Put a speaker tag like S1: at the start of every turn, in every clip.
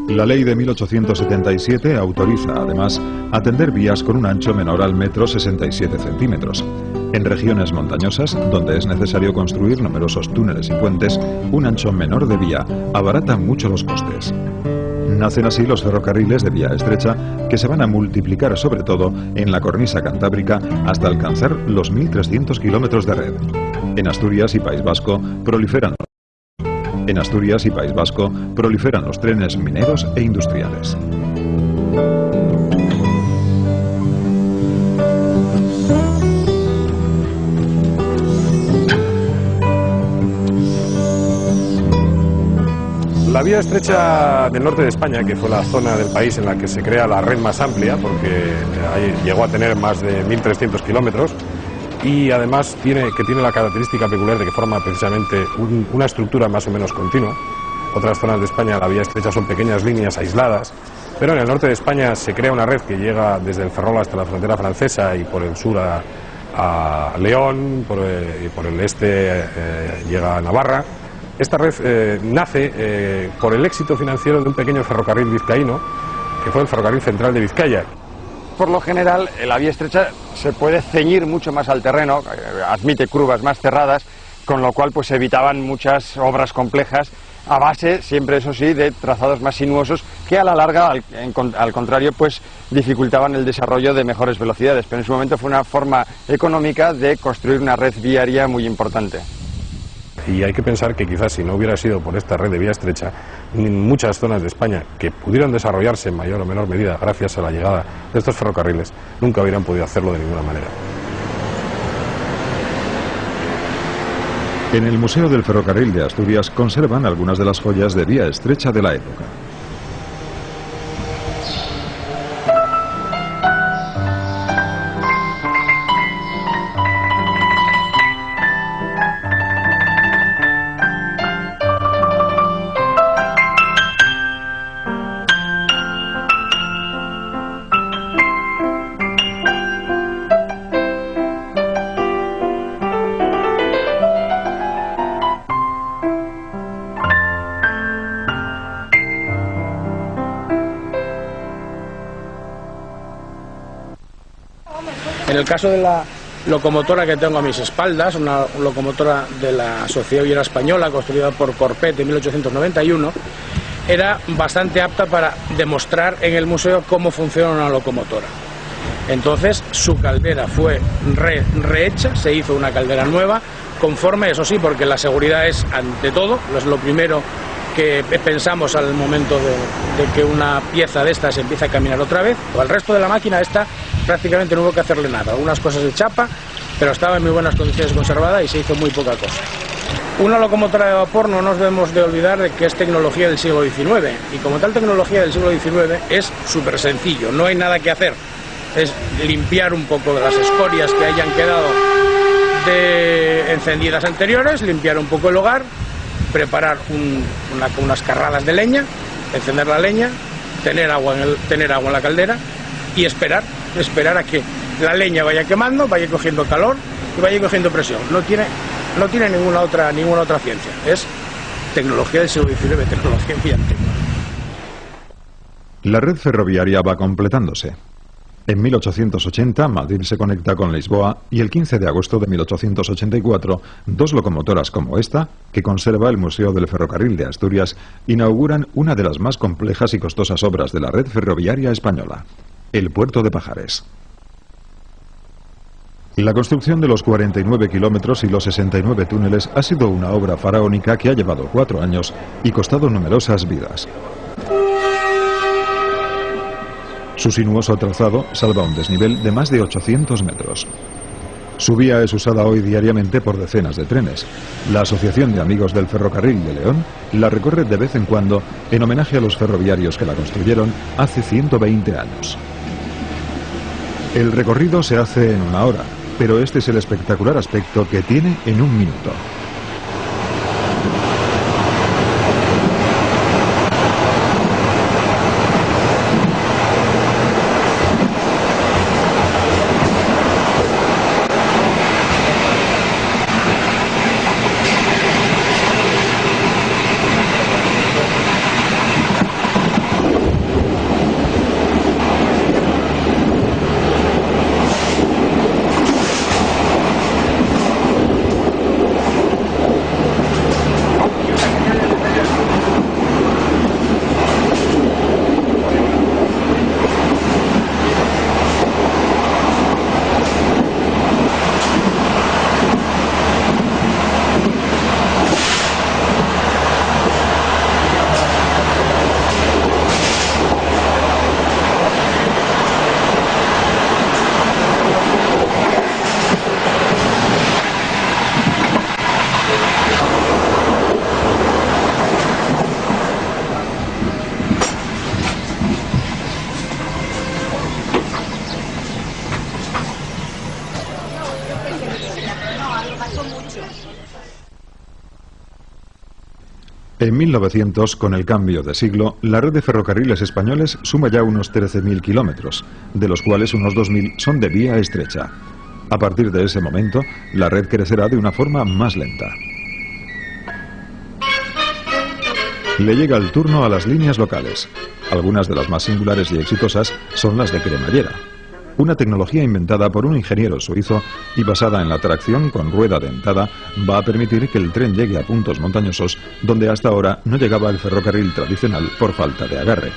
S1: La ley de 1877 autoriza, además, a tender vías con un ancho menor al metro 67 centímetros. En regiones montañosas, donde es necesario construir numerosos túneles y puentes, un ancho menor de vía abarata mucho los costes. Nacen así los ferrocarriles de vía estrecha, que se van a multiplicar sobre todo en la cornisa cantábrica hasta alcanzar los 1.300 kilómetros de red. En Asturias y País Vasco proliferan los trenes mineros e industriales.
S2: La vía estrecha del norte de España, que fue la zona del país en la que se crea la red más amplia, porque ahí llegó a tener más de 1.300 kilómetros, y además tiene la característica peculiar de que forma precisamente una estructura más o menos continua. Otras zonas de España la vía estrecha son pequeñas líneas aisladas, pero en el norte de España se crea una red que llega desde el Ferrol hasta la frontera francesa y por el sur a León, por el este llega a Navarra. Esta red nace por el éxito financiero de un pequeño ferrocarril vizcaíno, que fue el Ferrocarril Central de Vizcaya.
S3: Por lo general, la vía estrecha se puede ceñir mucho más al terreno, admite curvas más cerradas, con lo cual pues se evitaban muchas obras complejas, a base, siempre eso sí, de trazados más sinuosos, que a la larga, al contrario, pues dificultaban el desarrollo de mejores velocidades. Pero en su momento fue una forma económica de construir una red viaria muy importante.
S2: Y hay que pensar que quizás si no hubiera sido por esta red de vía estrecha, en muchas zonas de España que pudieran desarrollarse en mayor o menor medida gracias a la llegada de estos ferrocarriles, nunca hubieran podido hacerlo de ninguna manera.
S1: En el Museo del Ferrocarril de Asturias conservan algunas de las joyas de vía estrecha de la época.
S4: En el caso de la locomotora que tengo a mis espaldas, una locomotora de la Sociedad Viera Española, construida por Corpet en 1891, era bastante apta para demostrar en el museo cómo funciona una locomotora. Entonces su caldera fue rehecha, se hizo una caldera nueva, conforme, eso sí, porque la seguridad es ante todo, es lo primero que pensamos al momento de que una pieza de estas empieza a caminar otra vez. Al resto de la máquina esta prácticamente no hubo que hacerle nada, algunas cosas de chapa, pero estaba en muy buenas condiciones conservada y se hizo muy poca cosa. Una locomotora de vapor no nos debemos de olvidar de que es tecnología del siglo XIX, y como tal tecnología del siglo XIX es súper sencillo, no hay nada que hacer, es limpiar un poco de las escorias que hayan quedado de encendidas anteriores, limpiar un poco el hogar, preparar unas carradas de leña, encender la leña, tener agua en la caldera y esperar a que la leña vaya quemando, vaya cogiendo calor y vaya cogiendo presión. No tiene ninguna otra ciencia, es tecnología del siglo XIX, tecnología muy antigua.
S1: La red ferroviaria va completándose. En 1880 Madrid se conecta con Lisboa y el 15 de agosto de 1884 dos locomotoras como esta, que conserva el Museo del Ferrocarril de Asturias, inauguran una de las más complejas y costosas obras de la red ferroviaria española, el puerto de Pajares. La construcción de los 49 kilómetros y los 69 túneles ha sido una obra faraónica que ha llevado 4 años y costado numerosas vidas. Su sinuoso trazado salva un desnivel de más de 800 metros. Su vía es usada hoy diariamente por decenas de trenes. La Asociación de Amigos del Ferrocarril de León la recorre de vez en cuando en homenaje a los ferroviarios que la construyeron hace 120 años. El recorrido se hace en 1 hora, pero este es el espectacular aspecto que tiene en 1 minuto. En 1900, con el cambio de siglo, la red de ferrocarriles españoles suma ya unos 13.000 kilómetros, de los cuales unos 2.000 son de vía estrecha. A partir de ese momento, la red crecerá de una forma más lenta. Le llega el turno a las líneas locales. Algunas de las más singulares y exitosas son las de cremallera, una tecnología inventada por un ingeniero suizo y basada en la tracción con rueda dentada, va a permitir que el tren llegue a puntos montañosos donde hasta ahora no llegaba el ferrocarril tradicional por falta de agarre.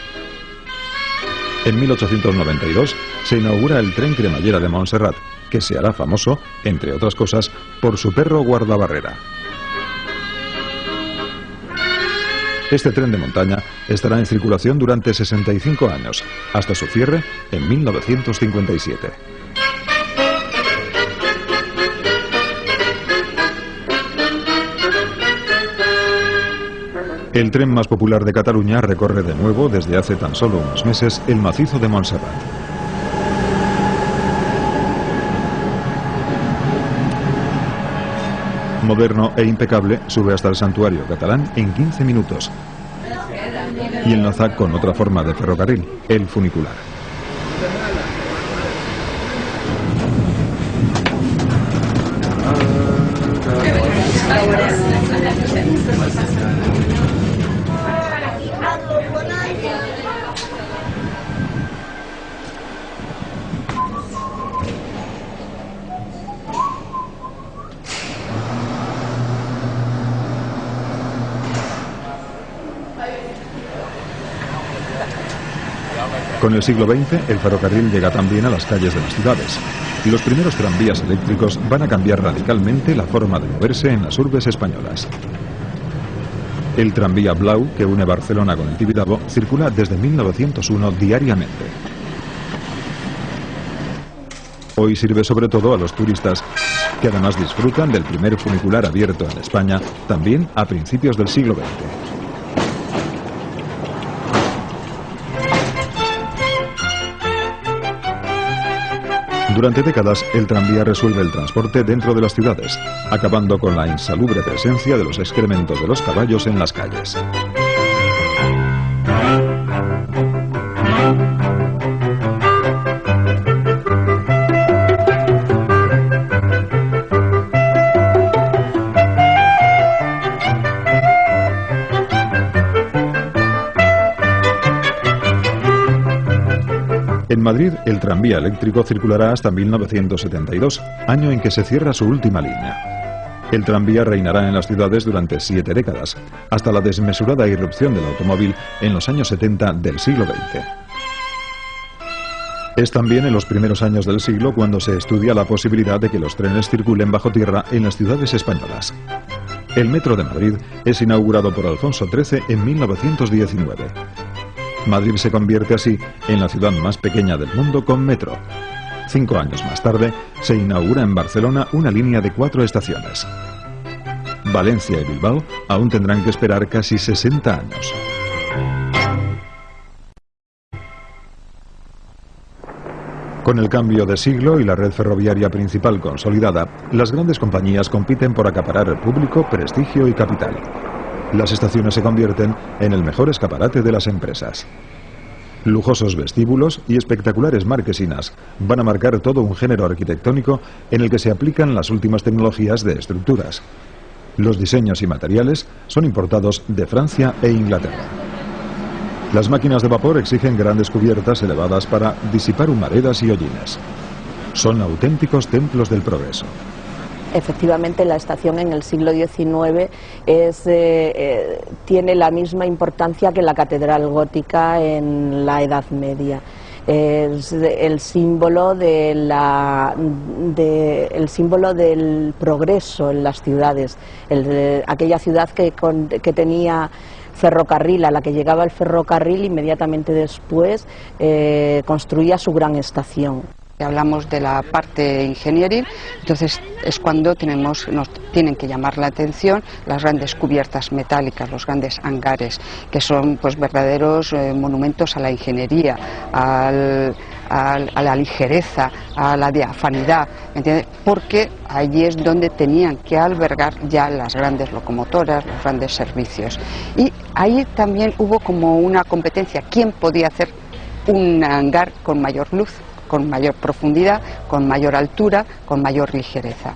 S1: En 1892 se inaugura el tren cremallera de Montserrat, que se hará famoso, entre otras cosas, por su perro guardabarrera. Este tren de montaña estará en circulación durante 65 años, hasta su cierre en 1957. El tren más popular de Cataluña recorre de nuevo, desde hace tan solo unos meses, el macizo de Montserrat. Moderno e impecable, sube hasta el santuario catalán en 15 minutos y enlaza con otra forma de ferrocarril, el funicular. Con el siglo XX, el ferrocarril llega también a las calles de las ciudades. Los primeros tranvías eléctricos van a cambiar radicalmente la forma de moverse en las urbes españolas. El tranvía Blau, que une Barcelona con el Tibidabo, circula desde 1901 diariamente. Hoy sirve sobre todo a los turistas, que además disfrutan del primer funicular abierto en España, también a principios del siglo XX. Durante décadas, el tranvía resuelve el transporte dentro de las ciudades, acabando con la insalubre presencia de los excrementos de los caballos en las calles. En Madrid, el tranvía eléctrico circulará hasta 1972, año en que se cierra su última línea. El tranvía reinará en las ciudades durante 7 décadas, hasta la desmesurada irrupción del automóvil en los años 70 del siglo XX. Es también en los primeros años del siglo cuando se estudia la posibilidad de que los trenes circulen bajo tierra en las ciudades españolas. El Metro de Madrid es inaugurado por Alfonso XIII en 1919. Madrid se convierte así en la ciudad más pequeña del mundo con metro. 5 años más tarde, se inaugura en Barcelona una línea de 4 estaciones. Valencia y Bilbao aún tendrán que esperar casi 60 años. Con el cambio de siglo y la red ferroviaria principal consolidada, las grandes compañías compiten por acaparar público, prestigio y capital. Las estaciones se convierten en el mejor escaparate de las empresas. Lujosos vestíbulos y espectaculares marquesinas van a marcar todo un género arquitectónico en el que se aplican las últimas tecnologías de estructuras. Los diseños y materiales son importados de Francia e Inglaterra. Las máquinas de vapor exigen grandes cubiertas elevadas para disipar humaredas y hollines. Son auténticos templos del progreso.
S5: Efectivamente, la estación en el siglo XIX tiene la misma importancia que la catedral gótica en la Edad Media. Es el símbolo del progreso en las ciudades. Aquella ciudad que tenía ferrocarril, a la que llegaba el ferrocarril, inmediatamente después construía su gran estación.
S6: Hablamos de la parte ingenieril, entonces es cuando nos tienen que llamar la atención las grandes cubiertas metálicas, los grandes hangares, que son pues verdaderos monumentos a la ingeniería, a la ligereza, a la diafanidad, ¿entiendes? Porque allí es donde tenían que albergar ya las grandes locomotoras, los grandes servicios. Y ahí también hubo como una competencia, ¿quién podía hacer un hangar con mayor luz, con mayor profundidad, con mayor altura, con mayor ligereza?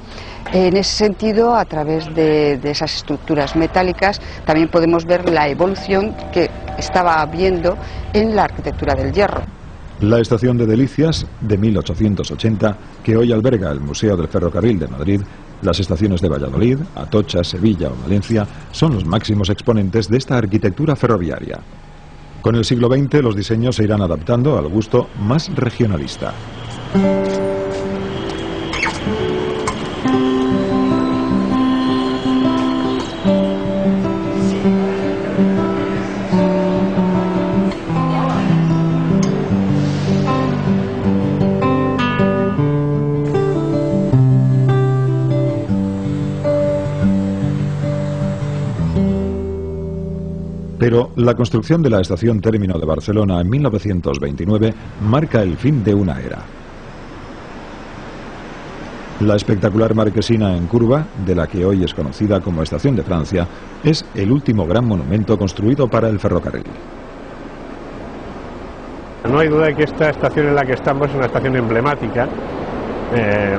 S6: En ese sentido, a través de esas estructuras metálicas, también podemos ver la evolución que estaba habiendo en la arquitectura del hierro.
S1: La estación de Delicias, de 1880, que hoy alberga el Museo del Ferrocarril de Madrid, las estaciones de Valladolid, Atocha, Sevilla o Valencia, son los máximos exponentes de esta arquitectura ferroviaria. Con el siglo XX, los diseños se irán adaptando al gusto más regionalista. Pero la construcción de la estación término de Barcelona en 1929 marca el fin de una era. La espectacular marquesina en curva, de la que hoy es conocida como Estación de Francia, es el último gran monumento construido para el ferrocarril.
S2: No hay duda de que esta estación en la que estamos es una estación emblemática,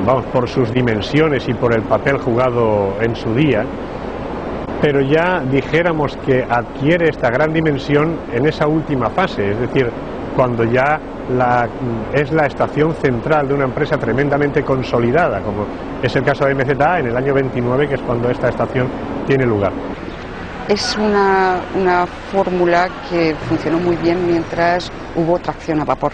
S2: vamos, por sus dimensiones y por el papel jugado en su día. Pero ya dijéramos que adquiere esta gran dimensión en esa última fase, es decir, cuando ya es la estación central de una empresa tremendamente consolidada, como es el caso de MZA en el año 29, que es cuando esta estación tiene lugar.
S6: Es una fórmula que funcionó muy bien mientras hubo tracción a vapor.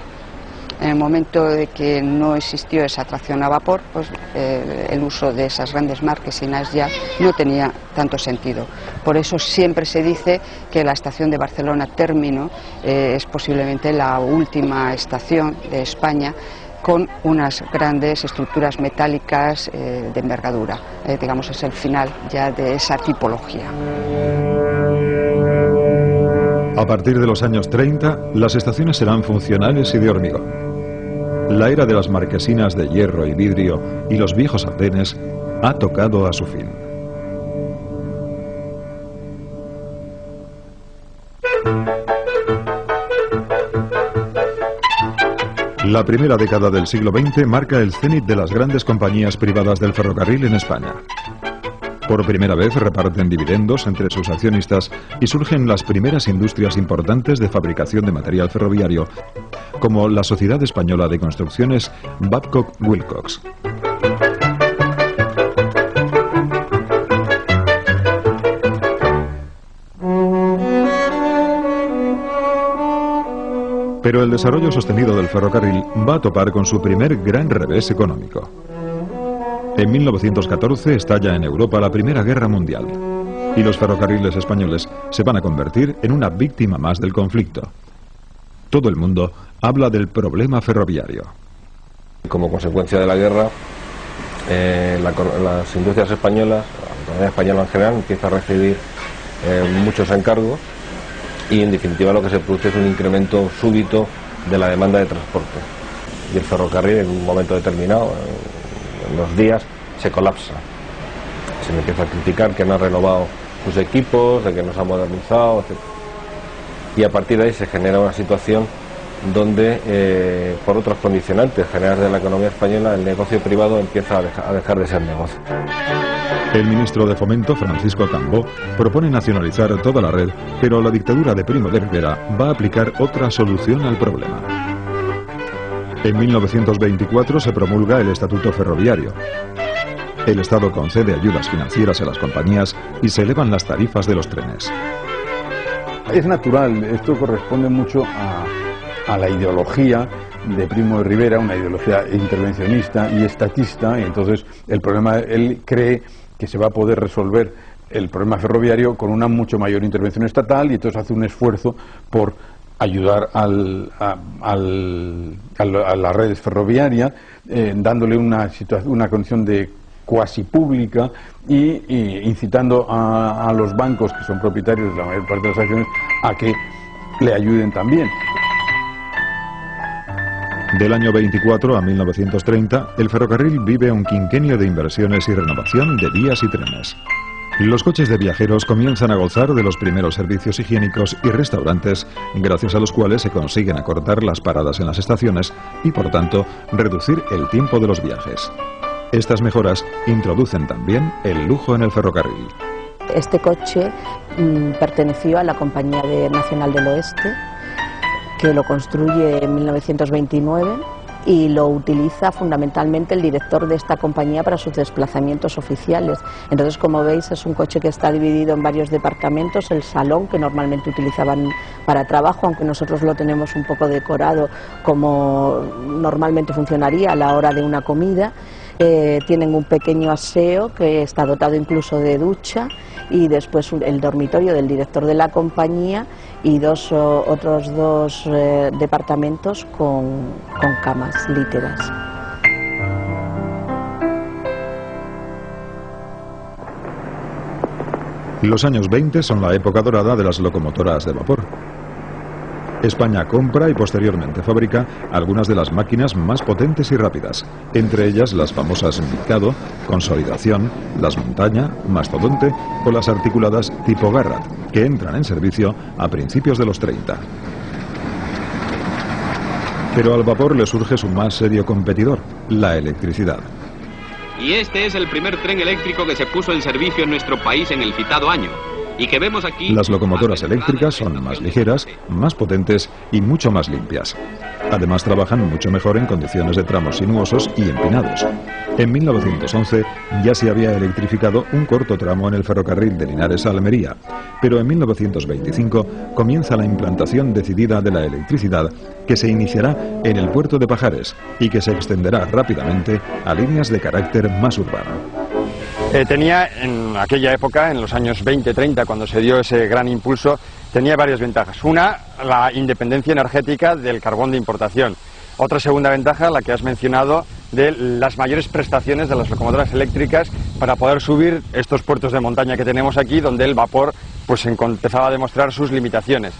S6: En el momento de que no existió esa tracción a vapor, pues el uso de esas grandes marquesinas ya no tenía tanto sentido. Por eso siempre se dice que la estación de Barcelona Término es posiblemente la última estación de España con unas grandes estructuras metálicas de envergadura. Digamos, es el final ya de esa tipología.
S1: A partir de los años 30, las estaciones serán funcionales y de hormigón. La era de las marquesinas de hierro y vidrio y los viejos andenes ha tocado a su fin. La primera década del siglo XX marca el cénit de las grandes compañías privadas del ferrocarril en España. Por primera vez reparten dividendos entre sus accionistas y surgen las primeras industrias importantes de fabricación de material ferroviario, como la Sociedad Española de Construcciones Babcock Wilcox. Pero el desarrollo sostenido del ferrocarril va a topar con su primer gran revés económico. En 1914 estalla en Europa la Primera Guerra Mundial y los ferrocarriles españoles se van a convertir en una víctima más del conflicto. Todo el mundo habla del problema ferroviario.
S7: Como consecuencia de la guerra, las industrias españolas, la economía española en general, empieza a recibir muchos encargos y en definitiva lo que se produce es un incremento súbito de la demanda de transporte. Y el ferrocarril en un momento determinado, en los días, se colapsa. Se le empieza a criticar que no ha renovado sus equipos, de que no se ha modernizado, etc. Y a partir de ahí se genera una situación donde, por otros condicionantes generales de la economía española, el negocio privado empieza a dejar de ser negocio.
S1: El ministro de Fomento, Francisco Cambó, propone nacionalizar toda la red, pero la dictadura de Primo de Rivera va a aplicar otra solución al problema. En 1924 se promulga el Estatuto Ferroviario. El Estado concede ayudas financieras a las compañías y se elevan las tarifas de los trenes.
S8: Es natural, esto corresponde mucho a la ideología de Primo de Rivera, una ideología intervencionista y estatista, y entonces el problema, él cree que se va a poder resolver el problema ferroviario con una mucho mayor intervención estatal, y entonces hace un esfuerzo por ayudar a la red ferroviaria, dándole una condición de cuasi pública y incitando a los bancos, que son propietarios de la mayor parte de las acciones, a que le ayuden también.
S1: Del año 24 a 1930, el ferrocarril vive un quinquenio de inversiones y renovación de vías y trenes. Los coches de viajeros comienzan a gozar de los primeros servicios higiénicos y restaurantes, gracias a los cuales se consiguen acortar las paradas en las estaciones y, por tanto, reducir el tiempo de los viajes. Estas mejoras introducen también el lujo en el ferrocarril.
S5: Este coche perteneció a la Compañía Nacional del Oeste, que lo construye en 1929 y lo utiliza fundamentalmente el director de esta compañía para sus desplazamientos oficiales. Entonces, como veis, es un coche que está dividido en varios departamentos. El salón, que normalmente utilizaban para trabajo, aunque nosotros lo tenemos un poco decorado como normalmente funcionaría a la hora de una comida. Tienen un pequeño aseo que está dotado incluso de ducha, y después el dormitorio del director de la compañía y otros dos departamentos con camas literas.
S1: Los años 20 son la época dorada de las locomotoras de vapor. España compra y posteriormente fabrica algunas de las máquinas más potentes y rápidas, entre ellas las famosas Mikado, Consolidación, las Montaña, Mastodonte o las articuladas tipo Garratt, que entran en servicio a principios de los 30. Pero al vapor le surge su más serio competidor, la electricidad.
S9: Y este es el primer tren eléctrico que se puso en servicio en nuestro país en el citado año. Y que vemos aquí.
S1: Las locomotoras eléctricas son más ligeras, más potentes y mucho más limpias. Además, trabajan mucho mejor en condiciones de tramos sinuosos y empinados. En 1911 ya se había electrificado un corto tramo en el ferrocarril de Linares a Almería, pero en 1925 comienza la implantación decidida de la electricidad, que se iniciará en el puerto de Pajares y que se extenderá rápidamente a líneas de carácter más urbano.
S3: Tenía en aquella época, en los años 20-30, cuando se dio ese gran impulso, tenía varias ventajas. Una, la independencia energética del carbón de importación. Otra segunda ventaja, la que has mencionado, de las mayores prestaciones de las locomotoras eléctricas para poder subir estos puertos de montaña que tenemos aquí, donde el vapor pues empezaba a demostrar sus limitaciones.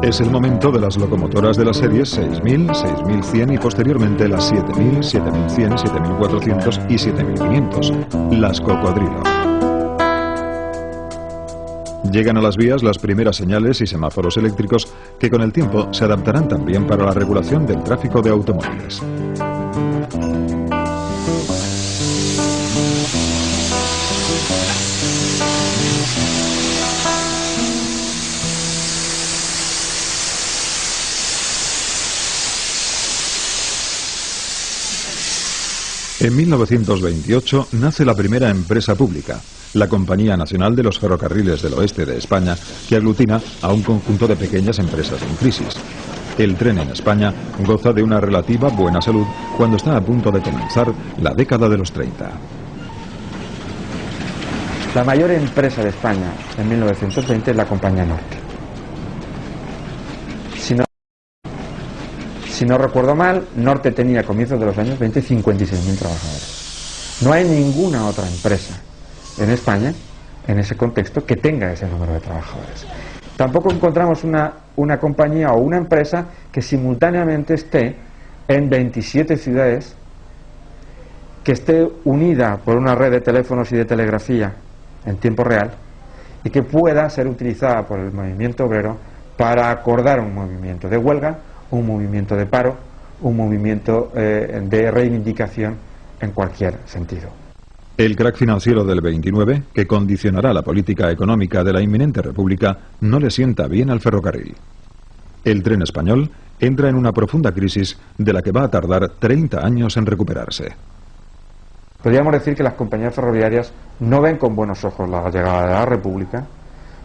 S1: Es el momento de las locomotoras de las series 6000, 6100 y posteriormente las 7000, 7100, 7400 y 7500, las Cocodrilo. Llegan a las vías las primeras señales y semáforos eléctricos que con el tiempo se adaptarán también para la regulación del tráfico de automóviles. En 1928 nace la primera empresa pública, la Compañía Nacional de los Ferrocarriles del Oeste de España, que aglutina a un conjunto de pequeñas empresas en crisis. El tren en España goza de una relativa buena salud cuando está a punto de comenzar la década de los 30.
S10: La mayor empresa de España en 1920 es la Compañía Norte. Si no recuerdo mal, Norte tenía a comienzos de los años 20 56.000 trabajadores. No hay ninguna otra empresa en España, en ese contexto, que tenga ese número de trabajadores. Tampoco encontramos una compañía o una empresa que simultáneamente esté en 27 ciudades, que esté unida por una red de teléfonos y de telegrafía en tiempo real y que pueda ser utilizada por el movimiento obrero para acordar un movimiento de huelga, un movimiento de paro, un movimiento de reivindicación en cualquier sentido.
S1: El crack financiero del 29, que condicionará la política económica de la inminente república, no le sienta bien al ferrocarril. El tren español entra en una profunda crisis de la que va a tardar 30 años en recuperarse.
S10: Podríamos decir que las compañías ferroviarias no ven con buenos ojos la llegada de la república,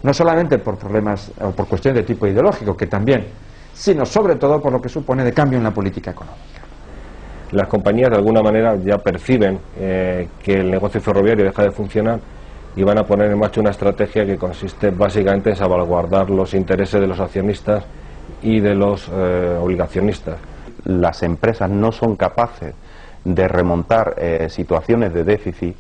S10: no solamente por problemas o por cuestiones de tipo ideológico, que también, sino sobre todo por lo que supone de cambio en la política económica.
S7: Las compañías de alguna manera ya perciben que el negocio ferroviario deja de funcionar y van a poner en marcha una estrategia que consiste básicamente en salvaguardar los intereses de los accionistas y de los obligacionistas.
S11: las empresas no son capaces de remontar situaciones de déficit,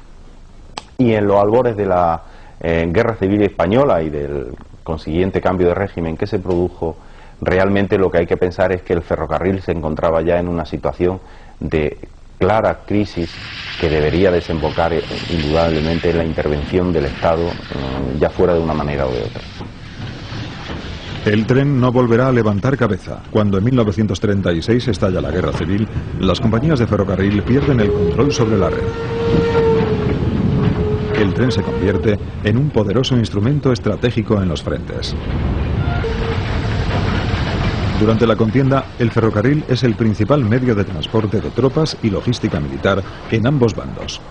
S11: y en los albores de la Guerra Civil Española y del consiguiente cambio de régimen que se produjo, realmente lo que hay que pensar es que el ferrocarril se encontraba ya en una situación de clara crisis que debería desembocar indudablemente en la intervención del Estado, ya fuera de una manera o de otra.
S1: El tren no volverá a levantar cabeza. Cuando en 1936 estalla la Guerra Civil, las compañías de ferrocarril pierden el control sobre la red. El tren se convierte en un poderoso instrumento estratégico en los frentes. Durante la contienda, el ferrocarril es el principal medio de transporte de tropas y logística militar en ambos bandos.